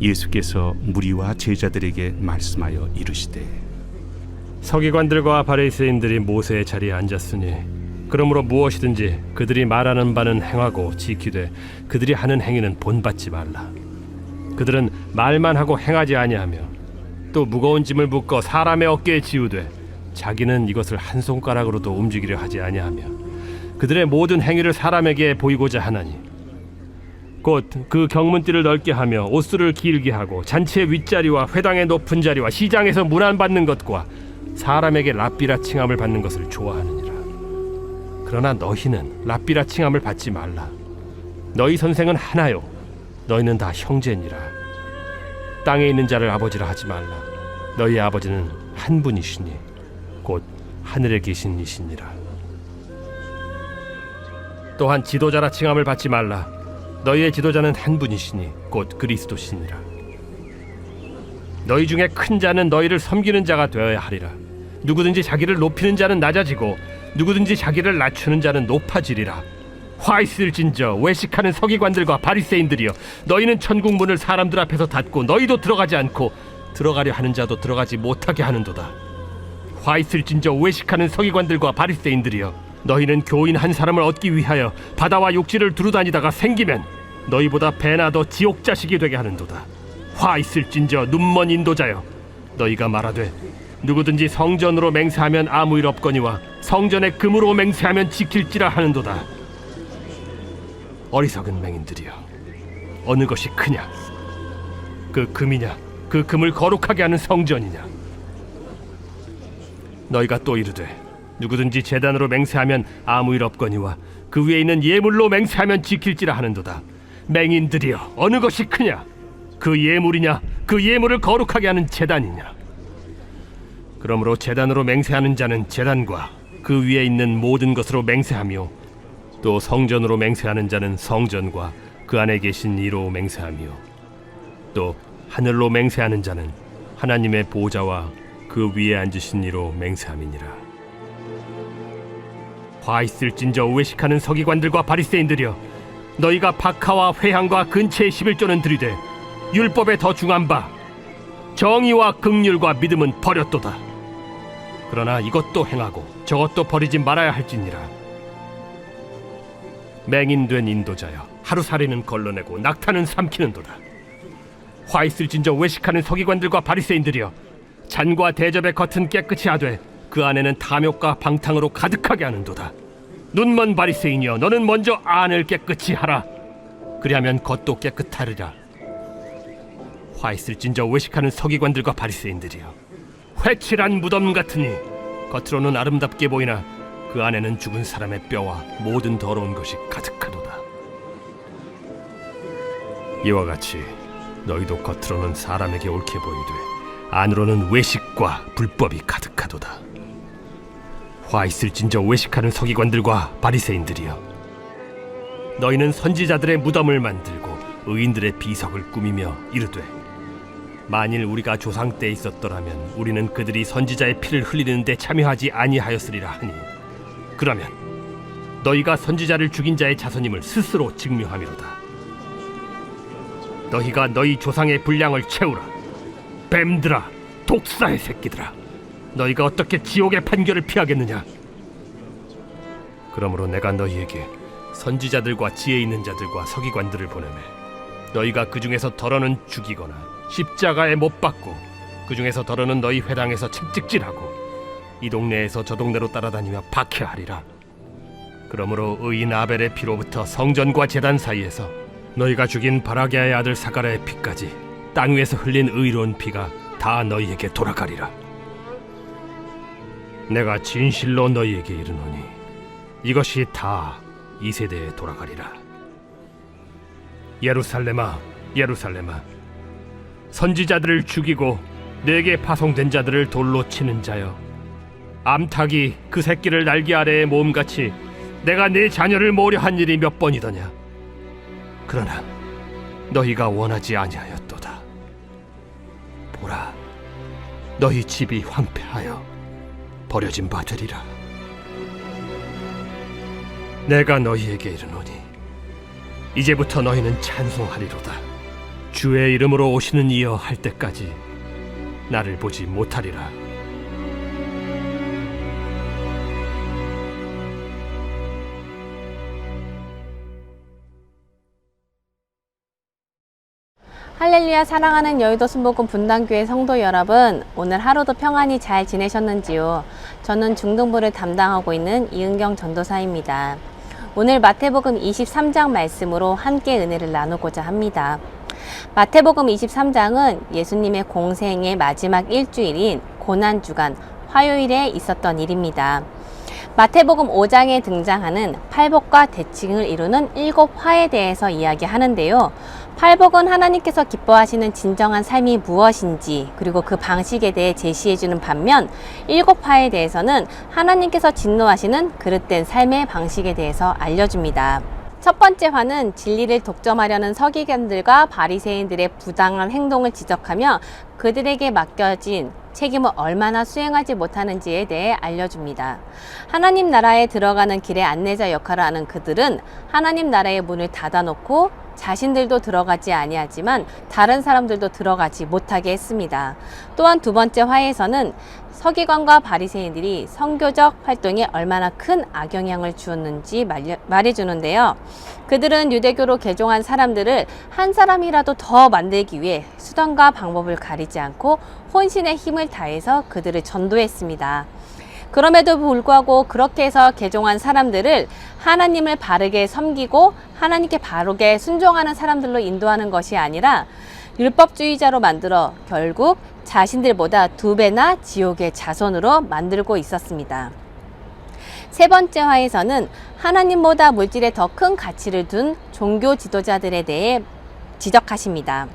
예수께서 무리와 제자들에게 말씀하여 이르시되 서기관들과 바리새인들이 모세의 자리에 앉았으니 그러므로 무엇이든지 그들이 말하는 바는 행하고 지키되 그들이 하는 행위는 본받지 말라. 그들은 말만 하고 행하지 아니하며 또 무거운 짐을 묶어 사람의 어깨에 지우되 자기는 이것을 한 손가락으로도 움직이려 하지 아니하며 그들의 모든 행위를 사람에게 보이고자 하나니 곧 그 경문띠를 넓게 하며 옷수를 길게 하고 잔치의 윗자리와 회당의 높은 자리와 시장에서 문안받는 것과 사람에게 랍비라 칭함을 받는 것을 좋아하느니라. 그러나 너희는 랍비라 칭함을 받지 말라. 너희 선생은 하나요 너희는 다 형제니라. 땅에 있는 자를 아버지라 하지 말라. 너희 아버지는 한 분이시니 곧 하늘에 계신 이시니라. 또한 지도자라 칭함을 받지 말라. 너희의 지도자는 한 분이시니 곧 그리스도시니라. 너희 중에 큰 자는 너희를 섬기는 자가 되어야 하리라. 누구든지 자기를 높이는 자는 낮아지고 누구든지 자기를 낮추는 자는 높아지리라. 화 있을진저 외식하는 서기관들과 바리새인들이여, 너희는 천국 문을 사람들 앞에서 닫고 너희도 들어가지 않고 들어가려 하는 자도 들어가지 못하게 하는도다. 화 있을진저 외식하는 서기관들과 바리새인들이여, 너희는 교인 한 사람을 얻기 위하여 바다와 육지를 두루다니다가 생기면 너희보다 배나 더 지옥 자식이 되게 하는도다. 화 있을진저 눈먼 인도자여, 너희가 말하되 누구든지 성전으로 맹세하면 아무 일 없거니와 성전에 금으로 맹세하면 지킬지라 하는도다. 어리석은 맹인들이여, 어느 것이 크냐? 그 금이냐? 그 금을 거룩하게 하는 성전이냐? 너희가 또 이르되 누구든지 제단으로 맹세하면 아무 일 없거니와 그 위에 있는 예물로 맹세하면 지킬지라 하는도다. 맹인들이여, 어느 것이 크냐? 그 예물이냐? 그 예물을 거룩하게 하는 제단이냐? 그러므로 제단으로 맹세하는 자는 제단과 그 위에 있는 모든 것으로 맹세하며 또 성전으로 맹세하는 자는 성전과 그 안에 계신 이로 맹세하며 또 하늘로 맹세하는 자는 하나님의 보좌와 그 위에 앉으신 이로 맹세함이니라. 화 있을진저 외식하는 서기관들과 바리새인들이여, 너희가 박하와 회향과 근체의 11조는 들이되 율법에 더 중한 바 정의와 긍휼과 믿음은 버렸도다. 그러나 이것도 행하고 저것도 버리지 말아야 할지니라. 맹인된 인도자여, 하루살이는 걸러내고 낙타는 삼키는도다. 화 있을진저 외식하는 서기관들과 바리새인들이여, 잔과 대접의 겉은 깨끗이 하되 그 안에는 탐욕과 방탕으로 가득하게 하는도다. 눈먼 바리새인이여, 너는 먼저 안을 깨끗이 하라. 그리하면 겉도 깨끗하리라. 화 있을진저 외식하는 서기관들과 바리새인들이여, 회칠한 무덤 같으니 겉으로는 아름답게 보이나 그 안에는 죽은 사람의 뼈와 모든 더러운 것이 가득하도다. 이와 같이 너희도 겉으로는 사람에게 옳게 보이되 안으로는 외식과 불법이 가득하도다. 화 있을진저 외식하는 서기관들과 바리새인들이여, 너희는 선지자들의 무덤을 만들고 의인들의 비석을 꾸미며 이르되 만일 우리가 조상 때 있었더라면 우리는 그들이 선지자의 피를 흘리는데 참여하지 아니하였으리라 하니, 그러면 너희가 선지자를 죽인 자의 자손임을 스스로 증명함이로다. 너희가 너희 조상의 분량을 채우라. 뱀들아, 독사의 새끼들아, 너희가 어떻게 지옥의 판결을 피하겠느냐? 그러므로 내가 너희에게 선지자들과 지혜 있는 자들과 서기관들을 보내매 너희가 그 중에서 덜어는 죽이거나 십자가에 못 박고 그 중에서 덜어는 너희 회당에서 책찍질하고 이 동네에서 저 동네로 따라다니며 박해하리라. 그러므로 의인 아벨의 피로부터 성전과 제단 사이에서 너희가 죽인 바라게아의 아들 사가랴의 피까지 땅 위에서 흘린 의로운 피가 다 너희에게 돌아가리라. 내가 진실로 너희에게 이르노니 이것이 다 이 세대에 돌아가리라. 예루살렘아, 예루살렘아, 선지자들을 죽이고 내게 파송된 자들을 돌로 치는 자여, 암탉이 그 새끼를 날개 아래에 모음같이 내가 네 자녀를 모으려 한 일이 몇 번이더냐? 그러나 너희가 원하지 아니하였도다. 보라, 너희 집이 황폐하여 버려진 바 되리라. 내가 너희에게 이르노니 이제부터 너희는 찬송하리로다. 주의 이름으로 오시는 이여 할 때까지 나를 보지 못하리라. 할렐루야. 사랑하는 여의도 순복음 분당교회 성도 여러분, 오늘 하루도 평안히 잘 지내셨는지요? 저는 중등부를 담당하고 있는 이은경 전도사입니다. 오늘 마태복음 23장 말씀으로 함께 은혜를 나누고자 합니다. 마태복음 23장은 예수님의 공생의 마지막 일주일인 고난주간 화요일에 있었던 일입니다. 마태복음 5장에 등장하는 팔복과 대칭을 이루는 7화에 대해서 이야기하는데요. 팔복은 하나님께서 기뻐하시는 진정한 삶이 무엇인지, 그리고 그 방식에 대해 제시해주는 반면 7화에 대해서는 하나님께서 진노하시는 그릇된 삶의 방식에 대해서 알려줍니다. 첫 번째 화는 진리를 독점하려는 서기관들과 바리새인들의 부당한 행동을 지적하며 그들에게 맡겨진 책임을 얼마나 수행하지 못하는지에 대해 알려줍니다. 하나님 나라에 들어가는 길의 안내자 역할을 하는 그들은 하나님 나라의 문을 닫아놓고 자신들도 들어가지 아니하지만 다른 사람들도 들어가지 못하게 했습니다. 또한 두 번째 화에서는 서기관과 바리새인들이 선교적 활동에 얼마나 큰 악영향을 주었는지 말해주는데요. 그들은 유대교로 개종한 사람들을 한 사람이라도 더 만들기 위해 수단과 방법을 가리지 않고 혼신의 힘을 다해서 그들을 전도했습니다. 그럼에도 불구하고 그렇게 해서 개종한 사람들을 하나님을 바르게 섬기고 하나님께 바르게 순종하는 사람들로 인도하는 것이 아니라 율법주의자로 만들어 결국 자신들보다 2배나 지옥의 자손으로 만들고 있었습니다. 세 번째 화에서는 하나님보다 물질에 더 큰 가치를 둔 종교 지도자들에 대해 지적하십니다.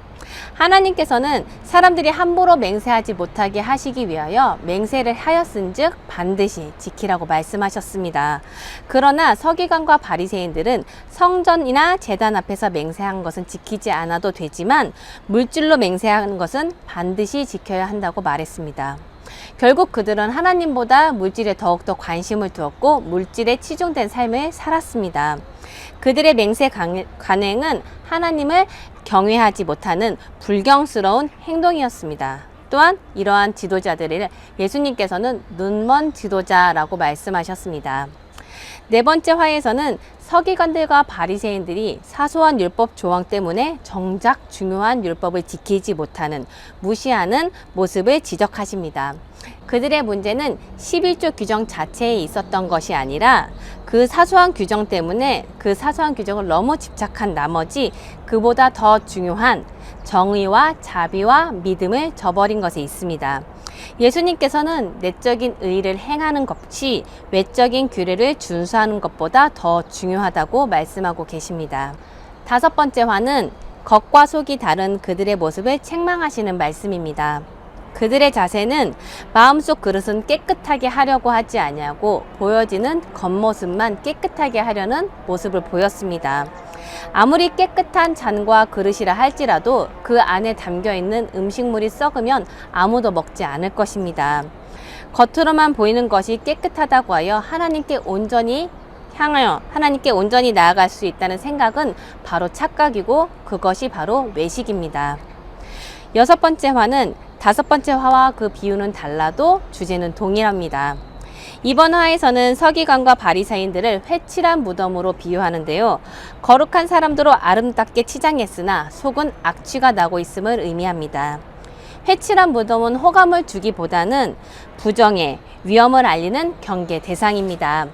하나님께서는 사람들이 함부로 맹세하지 못하게 하시기 위하여 맹세를 하였은즉 반드시 지키라고 말씀하셨습니다. 그러나 서기관과 바리새인들은 성전이나 제단 앞에서 맹세한 것은 지키지 않아도 되지만 물질로 맹세한 것은 반드시 지켜야 한다고 말했습니다. 결국 그들은 하나님보다 물질에 더욱더 관심을 두었고 물질에 치중된 삶을 살았습니다. 그들의 맹세 관행은 하나님을 경외하지 못하는 불경스러운 행동이었습니다. 또한 이러한 지도자들을 예수님께서는 눈먼 지도자라고 말씀하셨습니다. 네 번째 화에서는 서기관들과 바리새인들이 사소한 율법 조항 때문에 정작 중요한 율법을 지키지 못하는 무시하는 모습을 지적하십니다. 그들의 문제는 11조 규정 자체에 있었던 것이 아니라 그 사소한 규정 때문에 그 사소한 규정을 너무 집착한 나머지 그보다 더 중요한 정의와 자비와 믿음을 저버린 것에 있습니다. 예수님께서는 내적인 의의를 행하는 것이 외적인 규례를 준수하는 것보다 더 중요하다고 말씀하고 계십니다. 다섯 번째 화는 겉과 속이 다른 그들의 모습을 책망하시는 말씀입니다. 그들의 자세는 마음속 그릇은 깨끗하게 하려고 하지 아니하고 보여지는 겉모습만 깨끗하게 하려는 모습을 보였습니다. 아무리 깨끗한 잔과 그릇이라 할지라도 그 안에 담겨있는 음식물이 썩으면 아무도 먹지 않을 것입니다. 겉으로만 보이는 것이 깨끗하다고 하여 하나님께 온전히 나아갈 수 있다는 생각은 바로 착각이고 그것이 바로 외식입니다. 여섯 번째 화는 다섯 번째 화와 그 비유는 달라도 주제는 동일합니다. 이번 화에서는 서기관과 바리새인들을 회칠한 무덤으로 비유하는데요. 거룩한 사람들로 아름답게 치장했으나 속은 악취가 나고 있음을 의미합니다. 회칠한 무덤은 호감을 주기보다는 부정의 위험을 알리는 경계 대상입니다.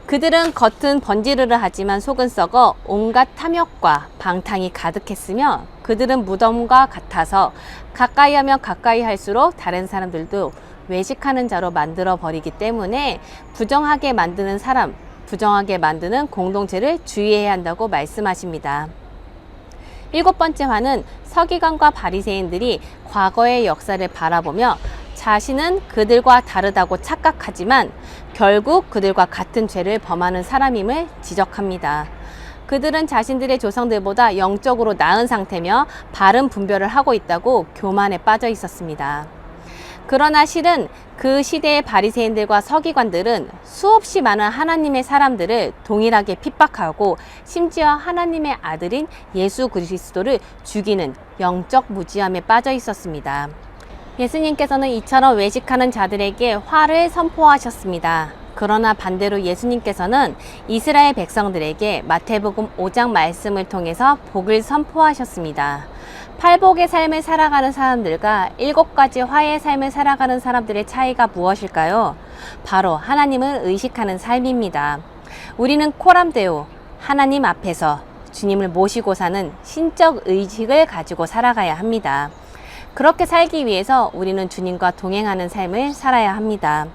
그들은 겉은 번지르르 하지만 속은 썩어 온갖 탐욕과 방탕이 가득했으며 그들은 무덤과 같아서 가까이 하면 가까이 할수록 다른 사람들도 외식하는 자로 만들어 버리기 때문에 부정하게 만드는 공동체를 주의해야 한다고 말씀하십니다. 일곱 번째 화는 서기관과 바리새인들이 과거의 역사를 바라보며 자신은 그들과 다르다고 착각하지만 결국 그들과 같은 죄를 범하는 사람임을 지적합니다. 그들은 자신들의 조상들보다 영적으로 나은 상태며 바른 분별을 하고 있다고 교만에 빠져 있었습니다. 그러나 실은 그 시대의 바리새인들과 서기관들은 수없이 많은 하나님의 사람들을 동일하게 핍박하고 심지어 하나님의 아들인 예수 그리스도를 죽이는 영적 무지함에 빠져 있었습니다. 예수님께서는 이처럼 외식하는 자들에게 화를 선포하셨습니다. 그러나 반대로 예수님께서는 이스라엘 백성들에게 마태복음 5장 말씀을 통해서 복을 선포하셨습니다. 팔복의 삶을 살아가는 사람들과 7가지 화해의 삶을 살아가는 사람들의 차이가 무엇일까요? 바로 하나님을 의식하는 삶입니다. 우리는 코람데오, 하나님 앞에서 주님을 모시고 사는 신적 의식을 가지고 살아가야 합니다. 그렇게 살기 위해서 우리는 주님과 동행하는 삶을 살아야 합니다.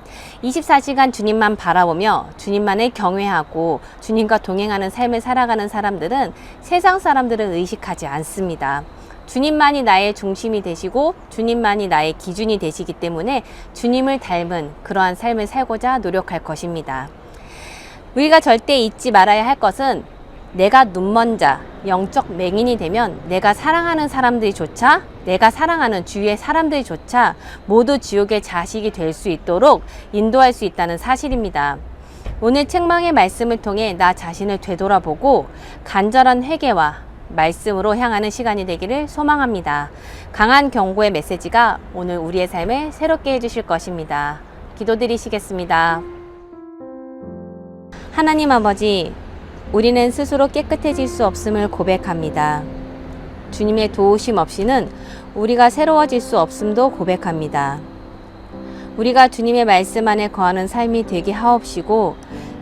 24시간 주님만 바라보며 주님만을 경외하고 주님과 동행하는 삶을 살아가는 사람들은 세상 사람들을 의식하지 않습니다. 주님만이 나의 중심이 되시고 주님만이 나의 기준이 되시기 때문에 주님을 닮은 그러한 삶을 살고자 노력할 것입니다. 우리가 절대 잊지 말아야 할 것은 내가 눈먼 자, 영적 맹인이 되면 내가 사랑하는 사람들이조차, 내가 사랑하는 주위의 사람들이조차 모두 지옥의 자식이 될 수 있도록 인도할 수 있다는 사실입니다. 오늘 책망의 말씀을 통해 나 자신을 되돌아보고 간절한 회개와 말씀으로 향하는 시간이 되기를 소망합니다. 강한 경고의 메시지가 오늘 우리의 삶을 새롭게 해주실 것입니다. 기도드리시겠습니다. 하나님 아버지, 우리는 스스로 깨끗해질 수 없음을 고백합니다. 주님의 도우심 없이는 우리가 새로워질 수 없음도 고백합니다. 우리가 주님의 말씀 안에 거하는 삶이 되게 하옵시고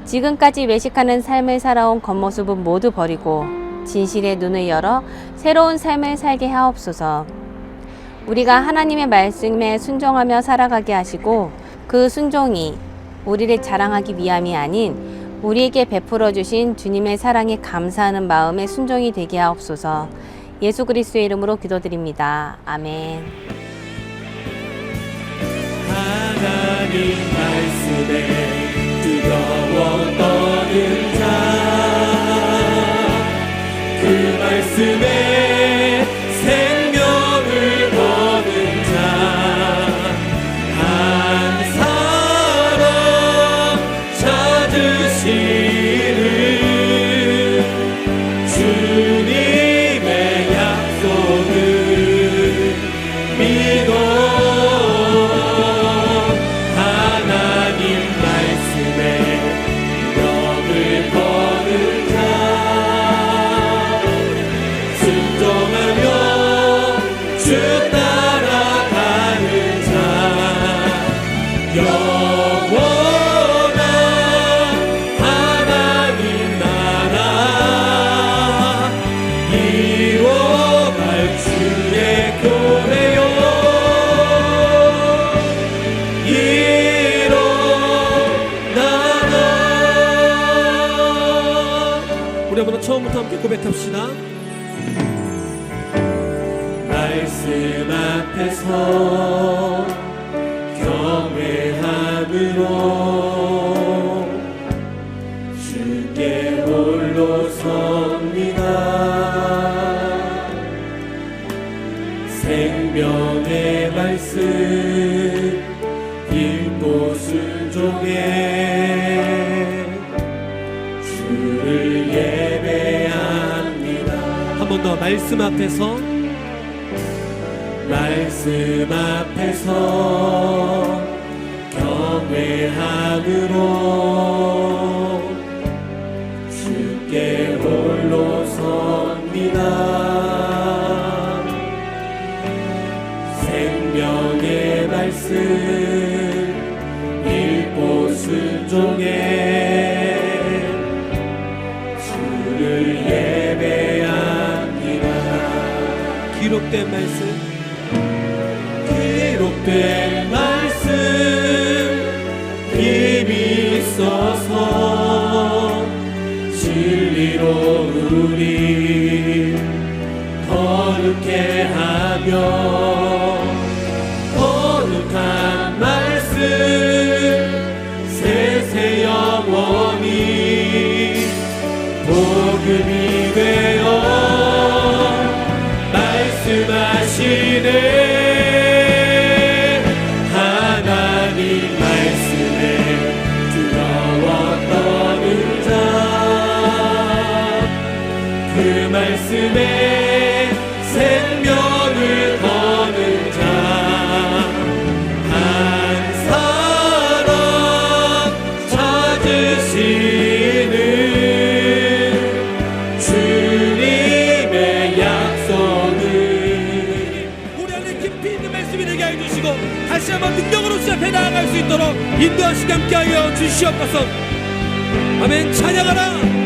지금까지 외식하는 삶을 살아온 겉모습은 모두 버리고 진실의 눈을 열어 새로운 삶을 살게 하옵소서. 우리가 하나님의 말씀에 순종하며 살아가게 하시고 그 순종이 우리를 자랑하기 위함이 아닌 우리에게 베풀어 주신 주님의 사랑에 감사하는 마음의 순종이 되게 하옵소서. 예수 그리스도의 이름으로 기도드립니다. 아멘. 하나님 말씀에 뜨거워 떠는 자, 그 말씀에 생명을 거는 자, 한 사람 찾으시는 주님의 약속을 믿어 하나님 말씀에 명을 거는 자, 순종하며 주 따라가는 자, 영원한 하나님 나라 이뤄갈 주의 교회요 일어나라. 우리 한번 처음부터 함께 고백합시다. 말씀 앞에서 경외함으로 주께 홀로 섭니다. 생명의 말씀 읽고 순종해 주를 예배합니다. 한 번 더 말씀 앞에서 경외함으로 주께 홀로 섭니다. 생명의 말씀 읽고 순종해 주를 예배합니다. 기록된 말씀 힘이 있어서 진리로 우리 거룩해 하며 거룩한 말씀 세세 영원히 복음이 되어 말씀하시네. 다시 한번 능력으로 시작해 나아갈 수 있도록 인도하시게 함께하여 주시옵소서. 아멘. 찬양하라.